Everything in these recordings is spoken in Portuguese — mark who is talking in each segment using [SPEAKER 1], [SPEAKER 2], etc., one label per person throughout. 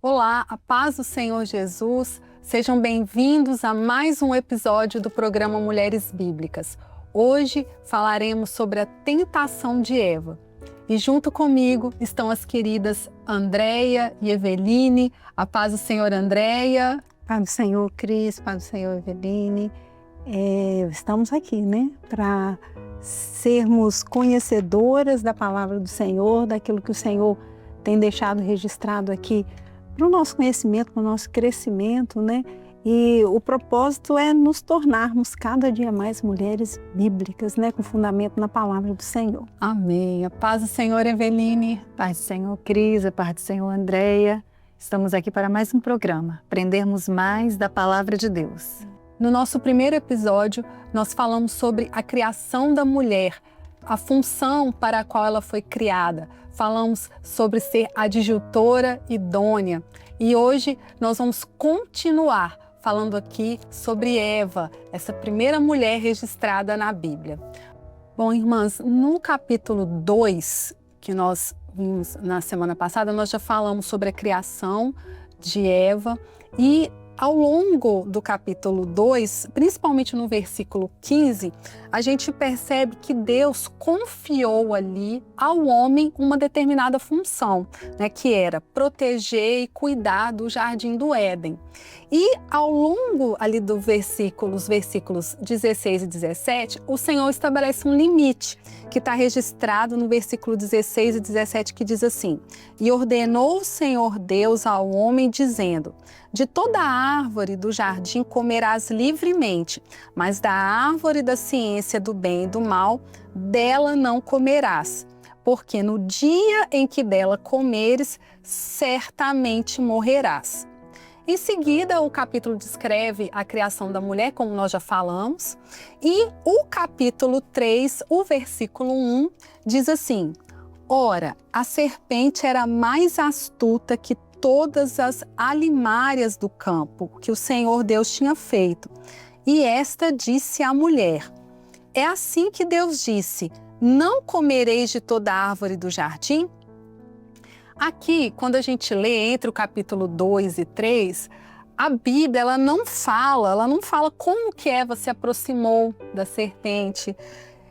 [SPEAKER 1] Olá, a paz do Senhor Jesus, sejam bem-vindos a mais um episódio do programa Mulheres Bíblicas. Hoje falaremos sobre a tentação de Eva. E junto comigo estão as queridas Andréia e Eveline. A paz do Senhor, Andréia.
[SPEAKER 2] Paz do Senhor, Cris, paz do Senhor, Eveline. Estamos aqui, para sermos conhecedoras da palavra do Senhor, daquilo que o Senhor tem deixado registrado aqui para o nosso conhecimento, para o nosso crescimento, E o propósito é nos tornarmos cada dia mais mulheres bíblicas, com fundamento na palavra do Senhor.
[SPEAKER 1] Amém. A paz do Senhor, Eveline.
[SPEAKER 3] Paz do Senhor, Cris, a paz do Senhor, Andréia. Estamos aqui para mais um programa, aprendermos mais da palavra de Deus.
[SPEAKER 1] No nosso primeiro episódio, nós falamos sobre a criação da mulher, a função para a qual ela foi criada. Falamos sobre ser adjutora idônea. E hoje nós vamos continuar falando aqui sobre Eva, essa primeira mulher registrada na Bíblia. Bom, irmãs, no capítulo 2, que nós vimos na semana passada, nós já falamos sobre a criação de Eva e ao longo do capítulo 2, principalmente no versículo 15, a gente percebe que Deus confiou ali ao homem uma determinada função, que era proteger e cuidar do jardim do Éden. E ao longo ali dos versículos 16 e 17, o Senhor estabelece um limite, que está registrado no versículo 16 e 17, que diz assim: "E ordenou o Senhor Deus ao homem, dizendo: de toda árvore do jardim comerás livremente, mas da árvore da ciência do bem e do mal, dela não comerás, porque no dia em que dela comeres, certamente morrerás." Em seguida, o capítulo descreve a criação da mulher, como nós já falamos, e o capítulo 3, o versículo 1, diz assim: "Ora, a serpente era mais astuta que todas as alimárias do campo que o Senhor Deus tinha feito. E esta disse à mulher: é assim que Deus disse: não comereis de toda árvore do jardim?" Aqui, quando a gente lê entre o capítulo 2 e 3, a Bíblia ela não fala como que Eva se aproximou da serpente.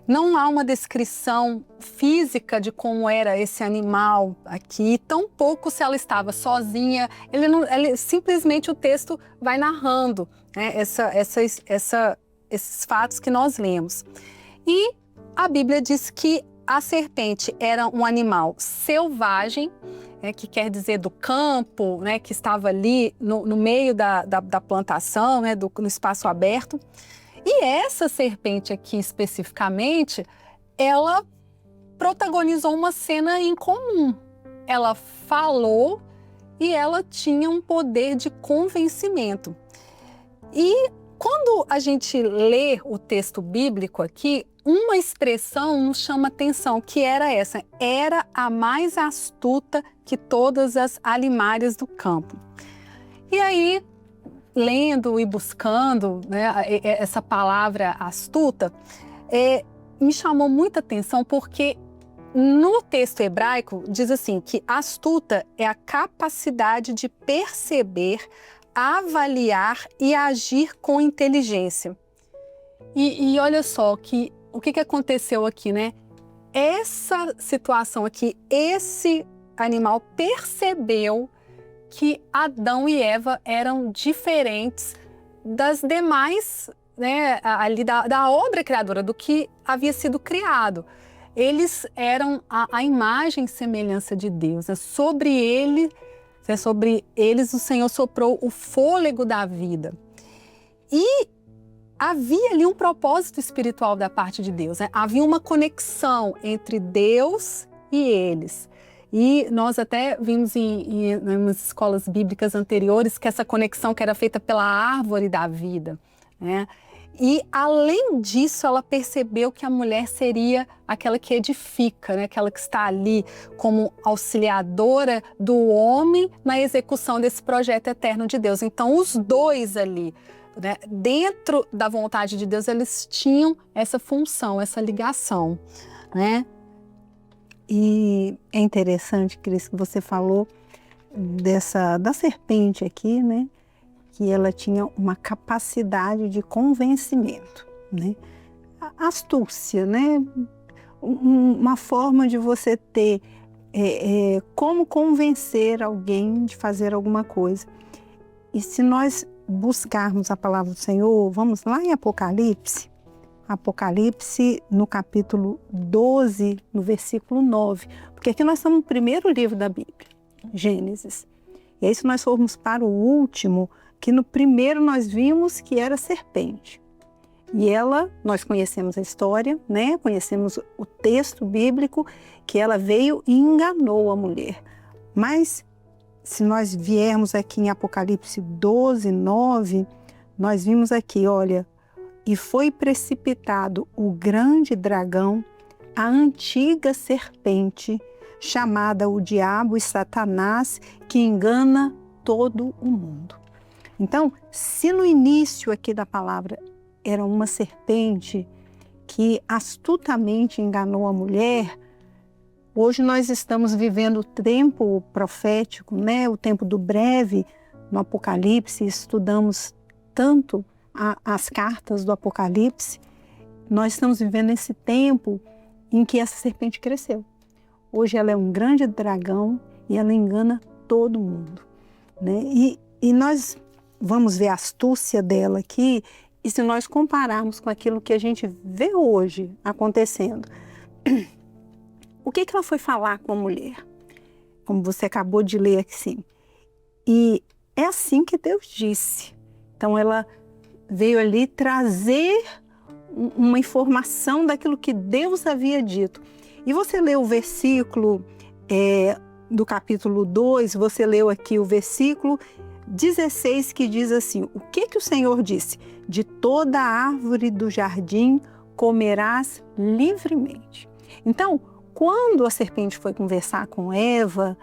[SPEAKER 1] Não há uma descrição física de como era esse animal aqui, tampouco se ela estava sozinha. Simplesmente o texto vai narrando esses fatos que nós lemos. E a Bíblia diz que a serpente era um animal selvagem, que quer dizer do campo, que estava ali no meio da plantação, no espaço aberto. E essa serpente aqui especificamente, ela protagonizou uma cena incomum. Ela falou e ela tinha um poder de convencimento. E quando a gente lê o texto bíblico aqui, uma expressão nos chama atenção, que era essa: era a mais astuta que todas as alimárias do campo. E aí, lendo e buscando essa palavra astuta, me chamou muita atenção porque no texto hebraico diz assim que astuta é a capacidade de perceber, avaliar e agir com inteligência. E olha só o que aconteceu aqui, Essa situação aqui, esse animal percebeu que Adão e Eva eram diferentes das demais, ali da obra criadora, do que havia sido criado. Eles eram a imagem e semelhança de Deus. Sobre eles o Senhor soprou o fôlego da vida. E havia ali um propósito espiritual da parte de Deus. Havia uma conexão entre Deus e eles. E nós até vimos nas escolas bíblicas anteriores que essa conexão que era feita pela árvore da vida, E, além disso, ela percebeu que a mulher seria aquela que edifica, né? Aquela que está ali como auxiliadora do homem na execução desse projeto eterno de Deus. Então, os dois ali, né, dentro da vontade de Deus, eles tinham essa função, essa ligação, né?
[SPEAKER 2] E é interessante, Cris, que você falou da serpente aqui, né? Que ela tinha uma capacidade de convencimento, né? A astúcia, né? Uma forma de você ter como convencer alguém de fazer alguma coisa. E se nós buscarmos a palavra do Senhor, vamos lá em Apocalipse, no capítulo 12, no versículo 9, porque aqui nós estamos no primeiro livro da Bíblia, Gênesis. E aí, se nós formos para o último, que no primeiro nós vimos que era serpente. E nós conhecemos a história, né? Conhecemos o texto bíblico, que ela veio e enganou a mulher. Mas, se nós viermos aqui em Apocalipse 12, 9, nós vimos aqui, olha, e foi precipitado o grande dragão, a antiga serpente, chamada o diabo e Satanás, que engana todo o mundo. Então, se no início aqui da palavra era uma serpente que astutamente enganou a mulher, hoje nós estamos vivendo o tempo profético, né? O tempo do breve. No Apocalipse, estudamos tanto as cartas do Apocalipse. Nós estamos vivendo esse tempo em que essa serpente cresceu. Hoje ela é um grande dragão e ela engana todo mundo, né? E nós vamos ver a astúcia dela aqui, e se nós compararmos com aquilo que a gente vê hoje acontecendo, o que ela foi falar com a mulher? Como você acabou de ler aqui. E é assim que Deus disse. Então ela veio ali trazer uma informação daquilo que Deus havia dito. E você leu o versículo do capítulo 2, você leu aqui o versículo 16, que diz assim: o que o Senhor disse? De toda árvore do jardim comerás livremente. Então, quando a serpente foi conversar com Eva,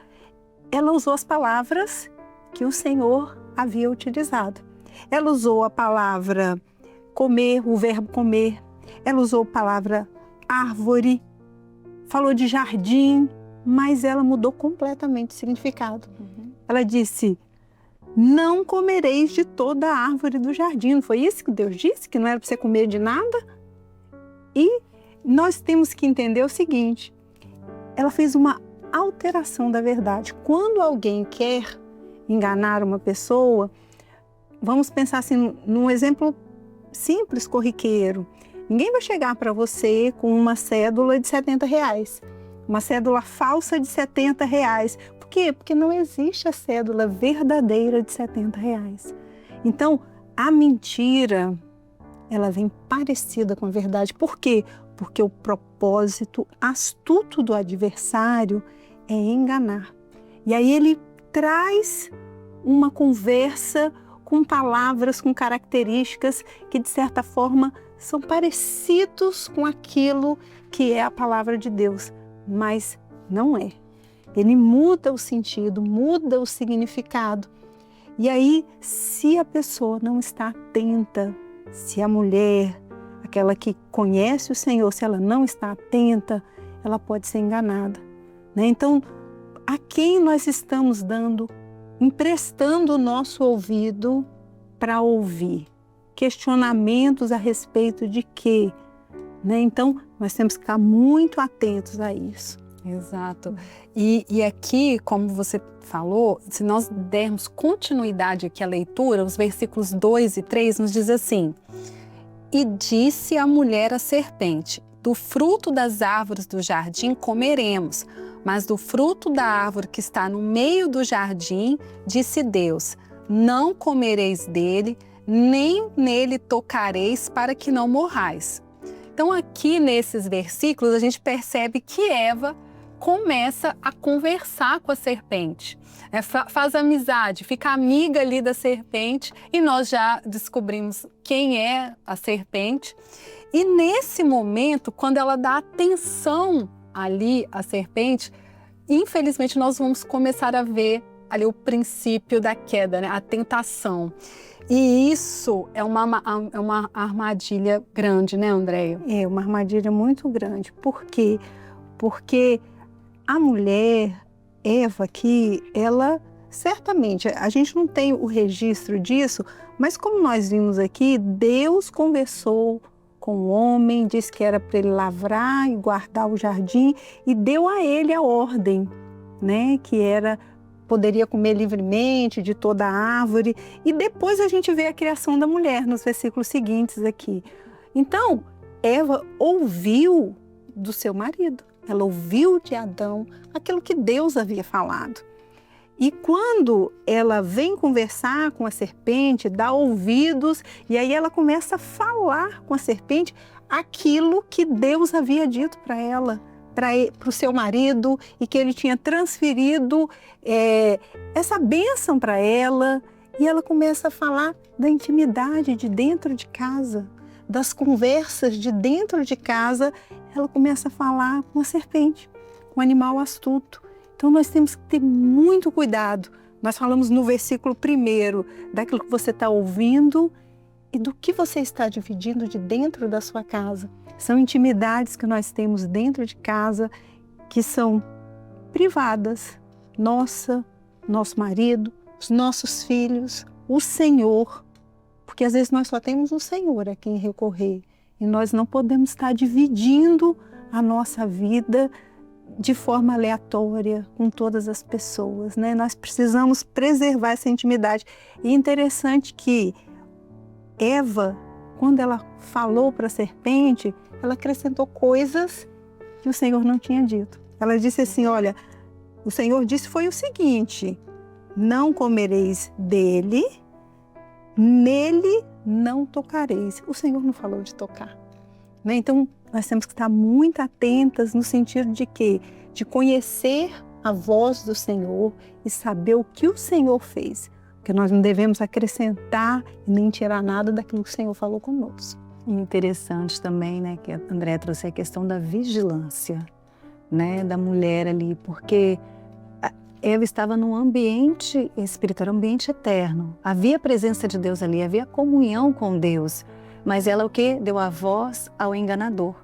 [SPEAKER 2] ela usou as palavras que o Senhor havia utilizado. Ela usou a palavra comer, o verbo comer. Ela usou a palavra árvore, falou de jardim, mas ela mudou completamente o significado. Ela disse: não comereis de toda a árvore do jardim. Não foi isso que Deus disse? Que não era para você comer de nada? E nós temos que entender o seguinte: ela fez uma alteração da verdade. Quando alguém quer enganar uma pessoa, vamos pensar assim, num exemplo simples, corriqueiro. Ninguém vai chegar para você com uma cédula de R$70, uma cédula falsa de R$70. Por quê? Porque não existe a cédula verdadeira de R$70. Então, a mentira, ela vem parecida com a verdade. Por quê? Porque o propósito astuto do adversário é enganar. E aí ele traz uma conversa com palavras, com características que, de certa forma, são parecidos com aquilo que é a palavra de Deus, mas não é. Ele muda o sentido, muda o significado. E aí, se a pessoa não está atenta, se a mulher, aquela que conhece o Senhor, se ela não está atenta, ela pode ser enganada, né? Então, a quem nós estamos emprestando o nosso ouvido para ouvir? Questionamentos a respeito de quê? Né? Então, nós temos que ficar muito atentos a isso.
[SPEAKER 1] Exato. E aqui, como você falou, se nós dermos continuidade aqui à leitura, os versículos 2 e 3 nos diz assim: e disse a mulher à serpente: do fruto das árvores do jardim comeremos, mas do fruto da árvore que está no meio do jardim, disse Deus: não comereis dele, nem nele tocareis, para que não morrais. Então aqui nesses versículos a gente percebe que Eva começa a conversar com a serpente. Faz amizade, fica amiga ali da serpente, e nós já descobrimos quem é a serpente. E nesse momento, quando ela dá atenção ali à serpente, infelizmente nós vamos começar a ver ali o princípio da queda, né? A tentação. E isso é uma armadilha grande, né, Andréia?
[SPEAKER 2] É uma armadilha muito grande. Por quê? Porque a mulher, Eva aqui, ela certamente, a gente não tem o registro disso, mas como nós vimos aqui, Deus conversou com o homem, disse que era para ele lavrar e guardar o jardim e deu a ele a ordem, né, que era poderia comer livremente de toda a árvore. E depois a gente vê a criação da mulher nos versículos seguintes aqui. Então, Eva ouviu do seu marido, ela ouviu de Adão aquilo que Deus havia falado. E quando ela vem conversar com a serpente, dá ouvidos, e aí ela começa a falar com a serpente aquilo que Deus havia dito para ela, para o seu marido, e que ele tinha transferido essa bênção para ela. E ela começa a falar da intimidade de dentro de casa, das conversas de dentro de casa. Ela começa a falar com a serpente, com o animal astuto. Então nós temos que ter muito cuidado. Nós falamos no versículo 1 daquilo que você está ouvindo e do que você está dividindo de dentro da sua casa. São intimidades que nós temos dentro de casa que são privadas. Nossa, nosso marido, os nossos filhos, o Senhor. Porque às vezes nós só temos o Senhor a quem recorrer. E nós não podemos estar dividindo a nossa vida de forma aleatória com todas as pessoas, né? Nós precisamos preservar essa intimidade. E é interessante que Eva, quando ela falou para a serpente, ela acrescentou coisas que o Senhor não tinha dito. Ela disse assim, olha, o Senhor disse foi o seguinte, não comereis dele, nele não tocareis. O Senhor não falou de tocar, né? Então, nós temos que estar muito atentas no sentido de quê? De conhecer a voz do Senhor e saber o que o Senhor fez. Porque nós não devemos acrescentar e nem tirar nada daquilo que o Senhor falou conosco.
[SPEAKER 3] Interessante também, né, que a Andréia trouxe a questão da vigilância, né, da mulher ali, porque Eva estava num ambiente espiritual, um ambiente eterno. Havia a presença de Deus ali, havia comunhão com Deus, mas ela o quê? Deu a voz ao enganador.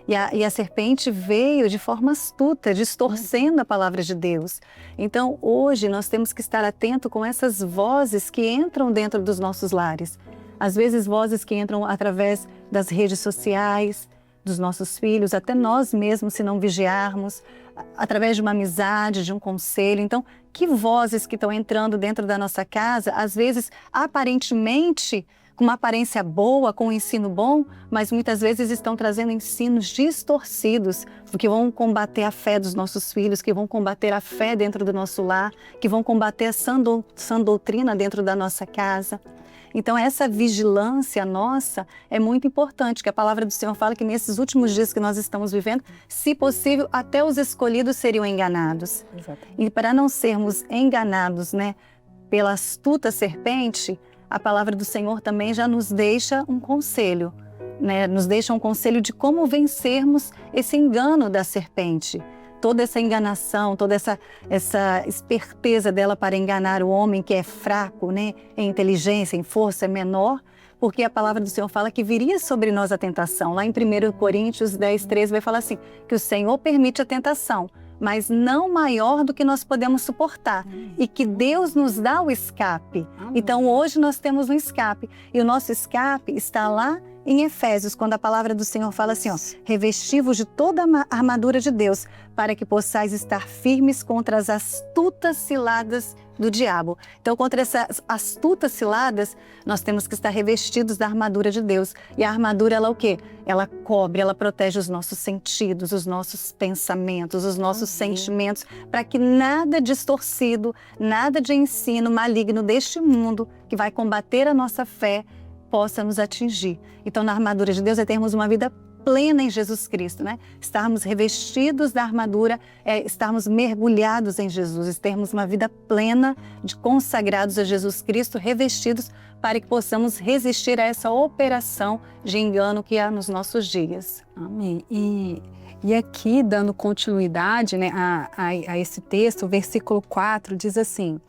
[SPEAKER 3] E a serpente veio de forma astuta, distorcendo a palavra de Deus. Então, hoje, nós temos que estar atento com essas vozes que entram dentro dos nossos lares. Às vezes, vozes que entram através das redes sociais, dos nossos filhos, até nós mesmos, se não vigiarmos, através de uma amizade, de um conselho. Então, que vozes que estão entrando dentro da nossa casa, às vezes, aparentemente, com uma aparência boa, com um ensino bom, mas muitas vezes estão trazendo ensinos distorcidos, que vão combater a fé dos nossos filhos, que vão combater a fé dentro do nosso lar, que vão combater a sã doutrina dentro da nossa casa. Então, essa vigilância nossa é muito importante, que a palavra do Senhor fala que nesses últimos dias que nós estamos vivendo, se possível, até os escolhidos seriam enganados.
[SPEAKER 1] Exatamente.
[SPEAKER 3] E para não sermos enganados, né, pela astuta serpente, a palavra do Senhor também já nos deixa um conselho, né? Nos deixa um conselho de como vencermos esse engano da serpente. Toda essa enganação, toda essa esperteza dela para enganar o homem que é fraco, né? Em inteligência, em força, é menor, porque a palavra do Senhor fala que viria sobre nós a tentação. Lá em 1 Coríntios 10:13 vai falar assim, que o Senhor permite a tentação, mas não maior do que nós podemos suportar. E que Deus nos dá o escape. Então, hoje nós temos um escape. E o nosso escape está lá em Efésios, quando a palavra do Senhor fala assim, ó, revesti-vos de toda a armadura de Deus, para que possais estar firmes contra as astutas ciladas do diabo. Então, contra essas astutas ciladas, nós temos que estar revestidos da armadura de Deus. E a armadura, ela o quê? Ela cobre, ela protege os nossos sentidos, os nossos pensamentos, os nossos sentimentos, para que nada distorcido, nada de ensino maligno deste mundo, que vai combater a nossa fé, possa nos atingir. Então, na armadura de Deus é termos uma vida plena em Jesus Cristo, né? Estarmos revestidos da armadura, estarmos mergulhados em Jesus, termos uma vida plena de consagrados a Jesus Cristo, revestidos para que possamos resistir a essa operação de engano que há nos nossos dias.
[SPEAKER 1] Amém. E aqui, dando continuidade, né, a esse texto, o versículo 4 diz assim: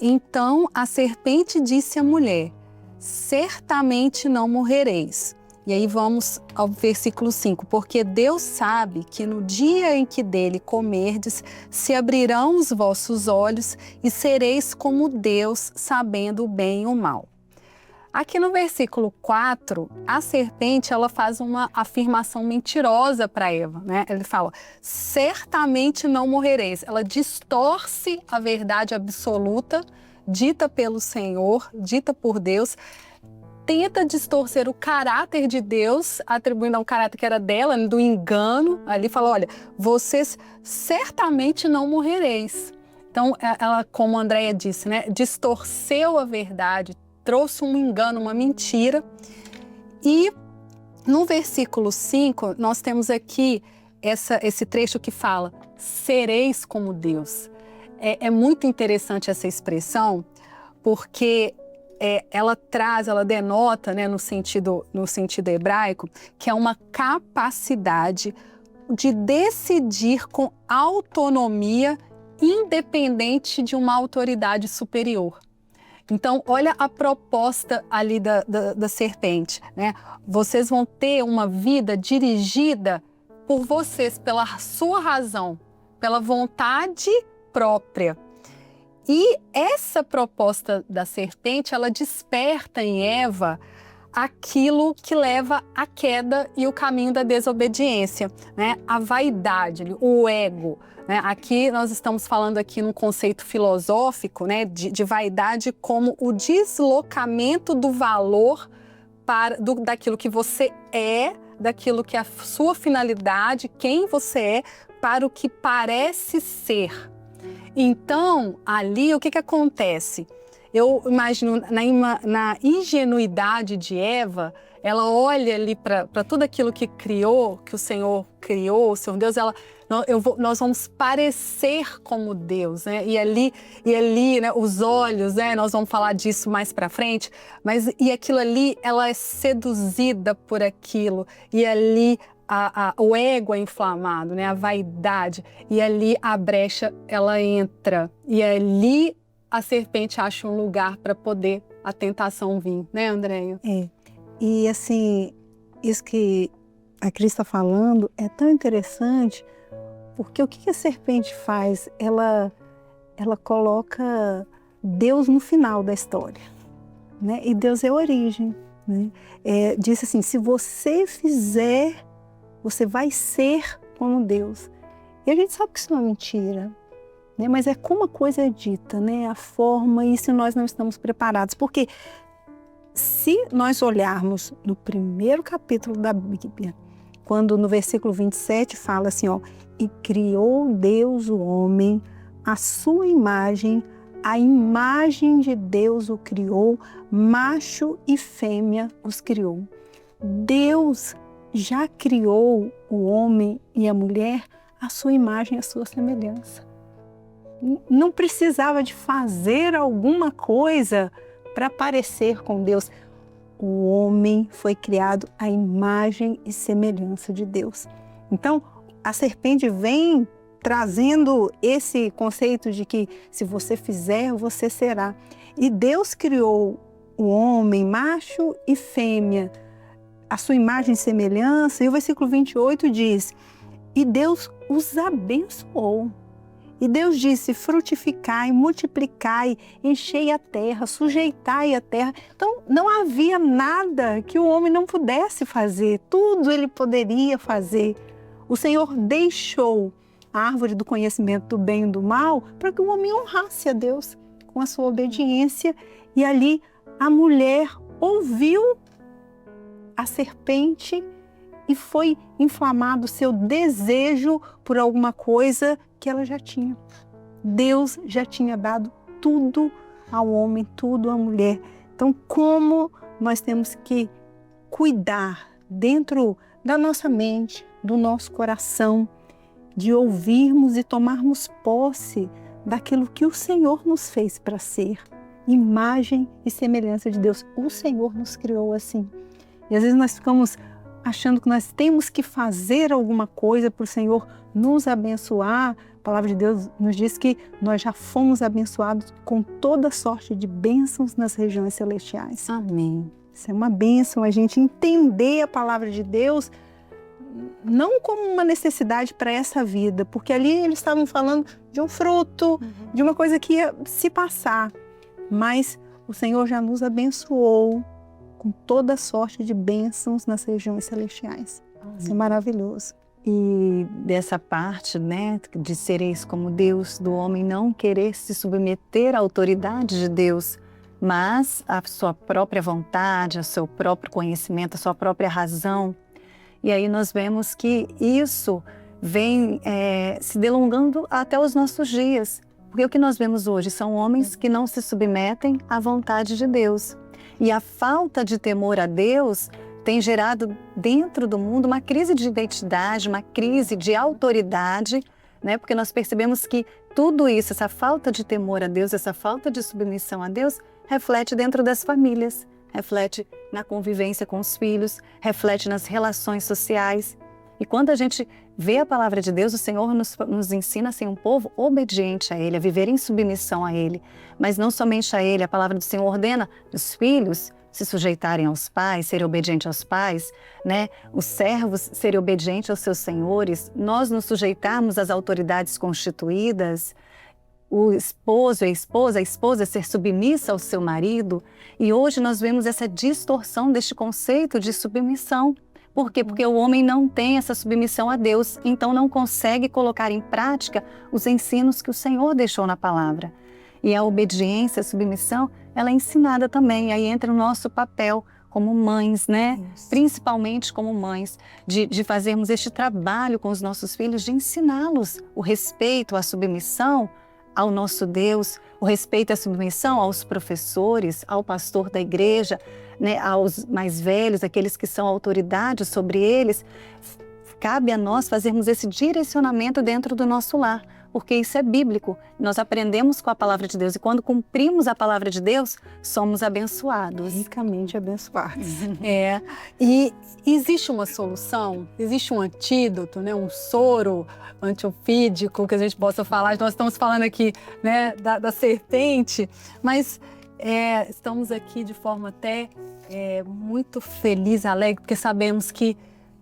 [SPEAKER 1] então a serpente disse à mulher: certamente não morrereis. E aí vamos ao versículo 5. Porque Deus sabe que no dia em que dele comerdes, se abrirão os vossos olhos e sereis como Deus, sabendo o bem e o mal. Aqui no versículo 4, a serpente ela faz uma afirmação mentirosa para Eva, né? Ele fala: certamente não morrereis. Ela distorce a verdade absoluta, dita pelo Senhor, dita por Deus, tenta distorcer o caráter de Deus, atribuindo ao caráter que era dela, do engano. Ali fala: olha, vocês certamente não morrereis. Então, ela, como a Andréia disse, né, distorceu a verdade, trouxe um engano, uma mentira. E no versículo 5, nós temos aqui esse trecho que fala: sereis como Deus. É muito interessante essa expressão, porque ela denota, né, no sentido hebraico, que é uma capacidade de decidir com autonomia, independente de uma autoridade superior. Então, olha a proposta ali da serpente, né? Vocês vão ter uma vida dirigida por vocês, pela sua razão, pela vontade própria. E essa proposta da serpente, ela desperta em Eva aquilo que leva à queda e o caminho da desobediência, né? A vaidade, o ego. Né? Aqui nós estamos falando aqui num conceito filosófico, né? de vaidade como o deslocamento do valor daquilo que você é, daquilo que é a sua finalidade, quem você é, para o que parece ser. Então, ali, o que acontece? Eu imagino, na ingenuidade de Eva, ela olha ali para tudo aquilo que criou, que o Senhor criou, o Senhor Deus, nós vamos parecer como Deus, né? E ali, né, os olhos, né? Nós vamos falar disso mais para frente, e aquilo ali, ela é seduzida por aquilo, e ali o ego é inflamado, né? A vaidade, e ali a brecha, ela entra, e ali a serpente acha um lugar para poder a tentação vir, né, Andréia?
[SPEAKER 2] E assim, isso que a Cris está falando é tão interessante, porque o que a serpente faz? Ela coloca Deus no final da história, né? E Deus é a origem, né? Diz assim: se você fizer, você vai ser como Deus. E a gente sabe que isso não é mentira, né? Mas é como a coisa é dita, né? A forma, e se nós não estamos preparados. Porque se nós olharmos no primeiro capítulo da Bíblia, quando no versículo 27 fala assim, ó: e criou Deus o homem, à sua imagem, a imagem de Deus o criou, macho e fêmea os criou. Deus já criou o homem e a mulher à sua imagem e à sua semelhança. Não precisava de fazer alguma coisa para parecer com Deus. O homem foi criado à imagem e semelhança de Deus. Então, a serpente vem trazendo esse conceito de que se você fizer, você será. E Deus criou o homem, macho e fêmea, a sua imagem e semelhança. E o versículo 28 diz: e Deus os abençoou. E Deus disse: frutificai, multiplicai, enchei a terra, sujeitai a terra. Então, não havia nada que o homem não pudesse fazer. Tudo ele poderia fazer. O Senhor deixou a árvore do conhecimento do bem e do mal para que o homem honrasse a Deus com a sua obediência. E ali a mulher ouviu a serpente e foi inflamado o seu desejo por alguma coisa que ela já tinha. Deus já tinha dado tudo ao homem, tudo à mulher. Então, como nós temos que cuidar dentro da nossa mente, do nosso coração, de ouvirmos e tomarmos posse daquilo que o Senhor nos fez para ser, imagem e semelhança de Deus. O Senhor nos criou assim. E às vezes nós ficamos achando que nós temos que fazer alguma coisa para o Senhor nos abençoar. A palavra de Deus nos diz que nós já fomos abençoados com toda sorte de bênçãos nas regiões celestiais.
[SPEAKER 3] Amém.
[SPEAKER 2] Isso é uma bênção, a gente entender a palavra de Deus não como uma necessidade para essa vida, porque ali eles estavam falando de um fruto, de uma coisa que ia se passar, mas o Senhor já nos abençoou com toda sorte de bênçãos nas regiões celestiais. Isso é maravilhoso.
[SPEAKER 3] E dessa parte, né, de sereis como Deus, do homem não querer se submeter à autoridade de Deus, mas à sua própria vontade, ao seu próprio conhecimento, à sua própria razão. E aí nós vemos que isso vem se delongando até os nossos dias. Porque o que nós vemos hoje são homens que não se submetem à vontade de Deus. E a falta de temor a Deus tem gerado dentro do mundo uma crise de identidade, uma crise de autoridade, né? Porque nós percebemos que tudo isso, essa falta de temor a Deus, essa falta de submissão a Deus, reflete dentro das famílias, reflete na convivência com os filhos, reflete nas relações sociais. E quando a gente vê a palavra de Deus, o Senhor nos ensina a ser um povo obediente a Ele, a viver em submissão a Ele. Mas não somente a Ele, a palavra do Senhor ordena os filhos se sujeitarem aos pais, serem obedientes aos pais, né? Os servos serem obedientes aos seus senhores, nós nos sujeitarmos às autoridades constituídas, o esposo e a esposa ser submissa ao seu marido. E hoje nós vemos essa distorção deste conceito de submissão. Por quê? Porque o homem não tem essa submissão a Deus, então não consegue colocar em prática os ensinos que o Senhor deixou na palavra. E a obediência, a submissão, ela é ensinada também. E aí entra o nosso papel como mães, né? Isso. Principalmente como mães, de fazermos este trabalho com os nossos filhos, de ensiná-los o respeito, a submissão ao nosso Deus, o respeito e a submissão aos professores, ao pastor da igreja, né, aos mais velhos, aqueles que são autoridade sobre eles. Cabe a nós fazermos esse direcionamento dentro do nosso lar, porque isso é bíblico. Nós aprendemos com a palavra de Deus e quando cumprimos a palavra de Deus, somos abençoados.
[SPEAKER 2] Ricamente abençoados.
[SPEAKER 1] E existe uma solução? Existe um antídoto, né? Um soro antiofídico que a gente possa falar? Nós estamos falando aqui, né, da serpente, mas estamos aqui de forma até muito feliz, alegre, porque sabemos que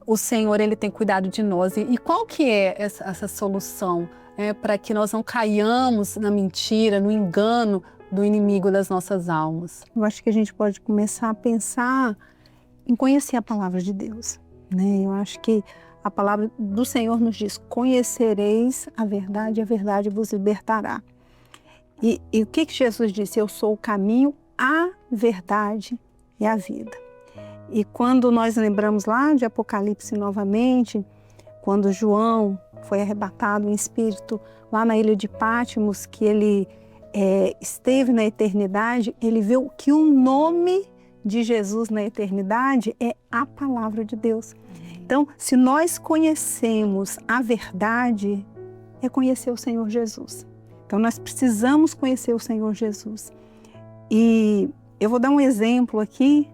[SPEAKER 1] o Senhor, Ele tem cuidado de nós. E qual que é essa solução para que nós não caiamos na mentira, no engano do inimigo das nossas almas?
[SPEAKER 2] Eu acho que a gente pode começar a pensar em conhecer a palavra de Deus, né? Eu acho que a palavra do Senhor nos diz: conhecereis a verdade vos libertará. E o que Jesus disse? Eu sou o caminho, a verdade e a vida. E quando nós lembramos lá de Apocalipse novamente, quando João foi arrebatado em espírito lá na ilha de Patmos, que ele esteve na eternidade, ele viu que o nome de Jesus na eternidade é a palavra de Deus. Então, se nós conhecemos a verdade, é conhecer o Senhor Jesus. Então, nós precisamos conhecer o Senhor Jesus. E eu vou dar um exemplo aqui,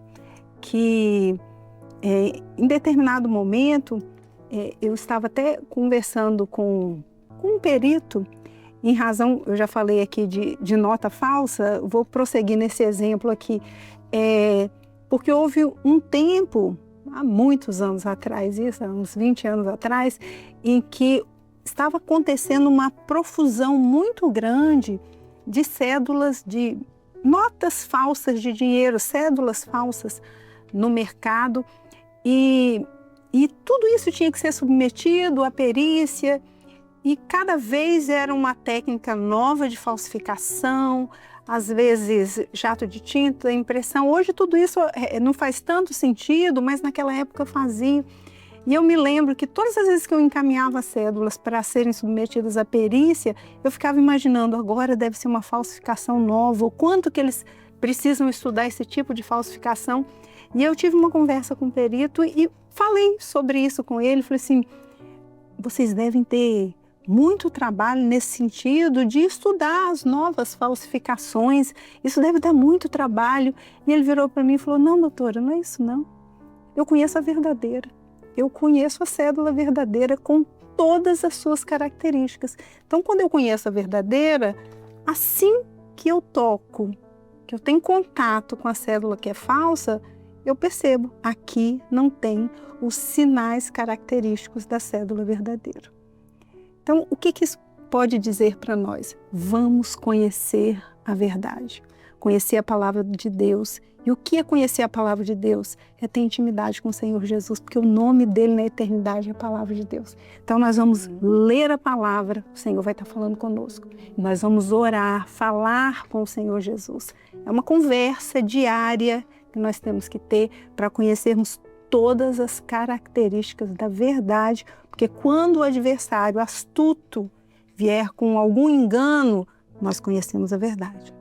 [SPEAKER 2] que em determinado momento, eu estava até conversando com um perito, em razão, eu já falei aqui de nota falsa, vou prosseguir nesse exemplo aqui, porque houve um tempo, há muitos anos atrás, isso, há uns 20 anos atrás, em que estava acontecendo uma profusão muito grande de cédulas, de notas falsas de dinheiro, cédulas falsas no mercado, e tudo isso tinha que ser submetido à perícia, e cada vez era uma técnica nova de falsificação, às vezes jato de tinta, impressão. Hoje tudo isso não faz tanto sentido, mas naquela época fazia. E eu me lembro que todas as vezes que eu encaminhava cédulas para serem submetidas à perícia, eu ficava imaginando, agora deve ser uma falsificação nova, o quanto que eles precisam estudar esse tipo de falsificação. E eu tive uma conversa com o perito e falei sobre isso com ele, falei assim, vocês devem ter muito trabalho nesse sentido de estudar as novas falsificações, isso deve dar muito trabalho. E ele virou para mim e falou, não, doutora, não é isso não. Eu conheço a verdadeira, eu conheço a cédula verdadeira com todas as suas características. Então, quando eu conheço a verdadeira, assim que eu toco, que eu tenho contato com a cédula que é falsa, eu percebo, aqui não tem os sinais característicos da cédula verdadeira. Então, o que isso pode dizer para nós? Vamos conhecer a verdade, conhecer a palavra de Deus. E o que é conhecer a palavra de Deus? É ter intimidade com o Senhor Jesus, porque o nome dele na eternidade é a palavra de Deus. Então nós vamos ler a palavra, o Senhor vai estar falando conosco. Nós vamos orar, falar com o Senhor Jesus. É uma conversa diária que nós temos que ter para conhecermos todas as características da verdade, porque quando o adversário astuto vier com algum engano, nós conhecemos a verdade.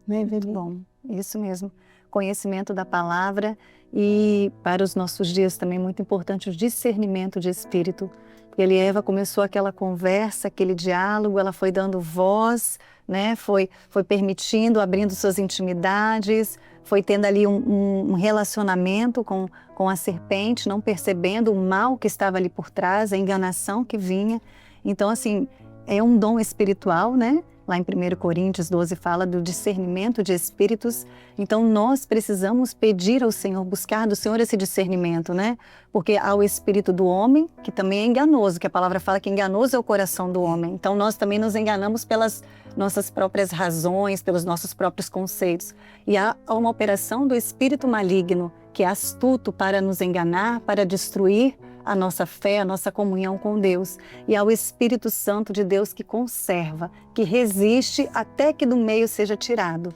[SPEAKER 2] Não é, Evelyn?
[SPEAKER 3] Bom, isso mesmo. Conhecimento da palavra e para os nossos dias também muito importante o discernimento de espírito. Porque ali Eva começou aquela conversa, aquele diálogo, ela foi dando voz, né? Foi permitindo, abrindo suas intimidades, foi tendo ali um relacionamento com a serpente, não percebendo o mal que estava ali por trás, a enganação que vinha. Então, assim, é um dom espiritual, né? Lá em 1 Coríntios 12 fala do discernimento de espíritos. Então nós precisamos pedir ao Senhor, buscar do Senhor esse discernimento, né? Porque há o espírito do homem, que também é enganoso, que a palavra fala que enganoso é o coração do homem. Então nós também nos enganamos pelas nossas próprias razões, pelos nossos próprios conceitos. E há uma operação do espírito maligno, que é astuto para nos enganar, para destruir a nossa fé, a nossa comunhão com Deus. E ao Espírito Santo de Deus que conserva, que resiste até que do meio seja tirado.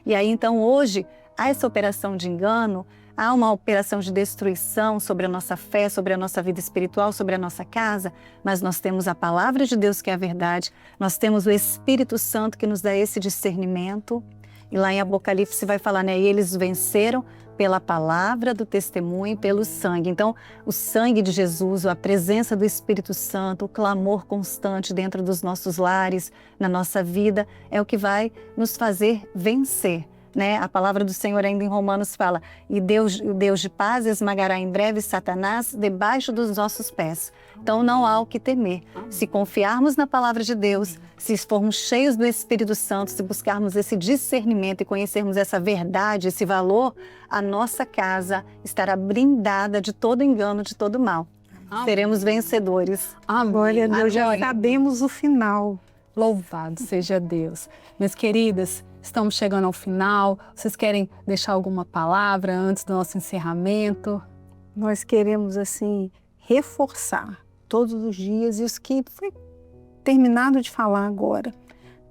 [SPEAKER 3] E aí então hoje há essa operação de engano, há uma operação de destruição sobre a nossa fé, sobre a nossa vida espiritual, sobre a nossa casa, mas nós temos a palavra de Deus que é a verdade, nós temos o Espírito Santo que nos dá esse discernimento. E lá em Apocalipse vai falar, né? E eles venceram pela palavra do testemunho e pelo sangue. Então, o sangue de Jesus, a presença do Espírito Santo, o clamor constante dentro dos nossos lares, na nossa vida, é o que vai nos fazer vencer, né? A palavra do Senhor ainda em Romanos fala, e o Deus de paz esmagará em breve Satanás debaixo dos nossos pés. Então não há o que temer. Se confiarmos na palavra de Deus, se formos cheios do Espírito Santo, se buscarmos esse discernimento e conhecermos essa verdade, esse valor, a nossa casa estará blindada de todo engano, de todo mal. Seremos vencedores.
[SPEAKER 2] Glória a Deus, já sabemos o final.
[SPEAKER 1] Louvado seja Deus. Minhas queridas, estamos chegando ao final. Vocês querem deixar alguma palavra antes do nosso encerramento?
[SPEAKER 2] Nós queremos, assim, reforçar todos os dias, e os que foi terminado de falar agora,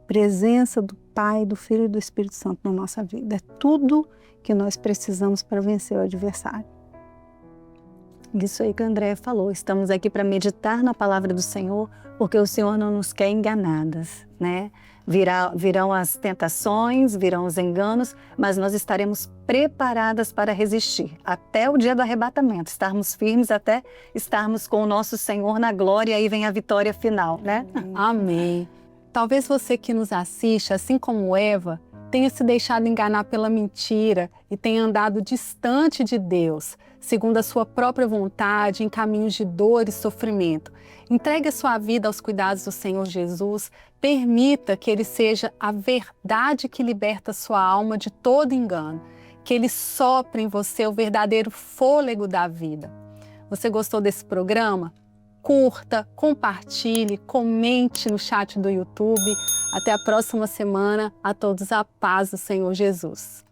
[SPEAKER 2] presença do Pai, do Filho e do Espírito Santo na nossa vida. É tudo que nós precisamos para vencer o adversário.
[SPEAKER 3] Isso aí que o André falou, estamos aqui para meditar na palavra do Senhor, porque o Senhor não nos quer enganadas, né? Virão as tentações, virão os enganos, mas nós estaremos preparadas para resistir até o dia do arrebatamento, estarmos firmes até estarmos com o nosso Senhor na glória, e aí vem a vitória final, né?
[SPEAKER 1] Amém. Talvez você que nos assiste, assim como Eva, tenha se deixado enganar pela mentira e tenha andado distante de Deus, segundo a sua própria vontade, em caminhos de dor e sofrimento. Entregue a sua vida aos cuidados do Senhor Jesus, permita que Ele seja a verdade que liberta a sua alma de todo engano, que Ele sopre em você o verdadeiro fôlego da vida. Você gostou desse programa? Curta, compartilhe, comente no chat do YouTube. Até a próxima semana. A todos a paz do Senhor Jesus.